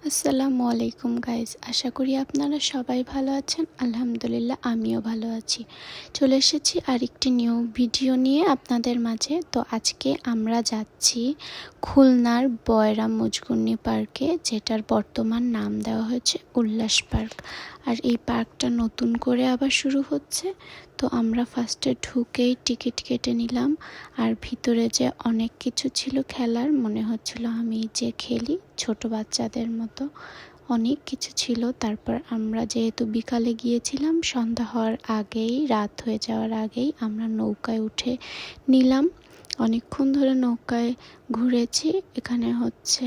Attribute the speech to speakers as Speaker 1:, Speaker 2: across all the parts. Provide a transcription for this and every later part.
Speaker 1: আসসালামু আলাইকুম গাইজ, আশা করি আপনারা সবাই ভালো আছেন। আলহামদুলিল্লাহ আমিও ভালো আছি। চলে এসেছি আরেকটি নিউ ভিডিও নিয়ে আপনাদের মাঝে। তো আজকে আমরা যাচ্ছি খুলনার বয়রা মুজগুন্নি পার্কে, যেটার বর্তমান নাম দেওয়া হয়েছে উল্লাস পার্ক। আর এই পার্কটা নতুন করে আবার শুরু হচ্ছে। তো আমরা ফার্স্টে ঢুকেই টিকিট কেটে নিলাম। আর ভিতরে যে অনেক কিছু ছিল খেলার, মনে হচ্ছিল আমি যে খেলি ছোট বাচ্চাদের মতো, অনেক কিছু ছিল। তারপর আমরা যেহেতু বিকালে গিয়েছিলাম, সন্ধ্যা হওয়ার আগেই, রাত হয়ে যাওয়ার আগেই আমরা নৌকায় উঠে নিলাম। অনেকক্ষণ ধরে নৌকায় ঘুরেছি। এখানে হচ্ছে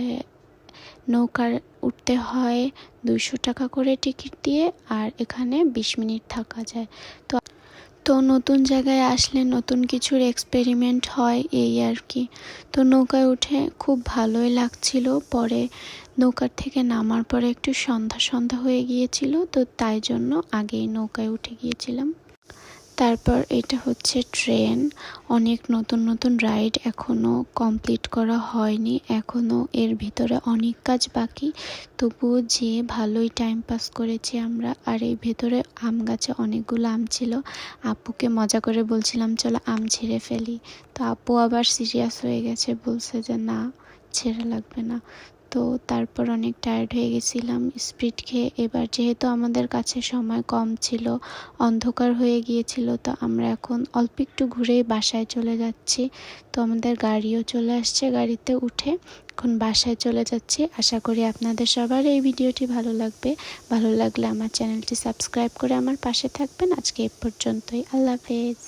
Speaker 1: নৌকার উঠতে হয় 200 টাকা করে টিকিট দিয়ে, আর এখানে 20 মিনিট থাকা যায়। তো নতুন জায়গায় আসলে নতুন কিছুর এক্সপেরিমেন্ট হয়, এই আর কি। তো নৌকায় উঠে খুব ভালোই লাগছিল। পরে নৌকার থেকে নামার পরে একটু সন্ধ্যা সন্ধ্যা হয়ে গিয়েছিল, তো তাই জন্য আগেই নৌকায় উঠে গিয়েছিলাম। তারপর এটা হচ্ছে ট্রেন। অনেক নতুন নতুন রাইড এখনও কমপ্লিট করা হয়নি, এখনও এর ভিতরে অনেক কাজ বাকি। তবুও যে ভালোই টাইম পাস করেছি আমরা। আর এই ভেতরে আম গাছে অনেকগুলো আম ছিল। আপুকে মজা করে বলছিলাম চলো আম ছিঁড়ে ফেলি, তো আপু আবার সিরিয়াস হয়ে গেছে, বলছে যে না, ছেঁড়া লাগবে না। তো তারপর অনেক টায়ার্ড হয়ে গেছিলাম স্পিড খেয়ে। এবার যেহেতু আমাদের কাছে সময় কম ছিল, অন্ধকার হয়ে গিয়েছিল, তো আমরা এখন অল্প একটু ঘুরেই বাসায় চলে যাচ্ছি। তো আমাদের গাড়িও চলে আসছে, গাড়িতে উঠে এখন বাসায় চলে যাচ্ছি। আশা করি আপনাদের সবার এই ভিডিওটি ভালো লাগবে। ভালো লাগলে আমার চ্যানেলটি সাবস্ক্রাইব করে আমার পাশে থাকবেন। আজকে এ পর্যন্তই, আল্লাহ হাফেজ।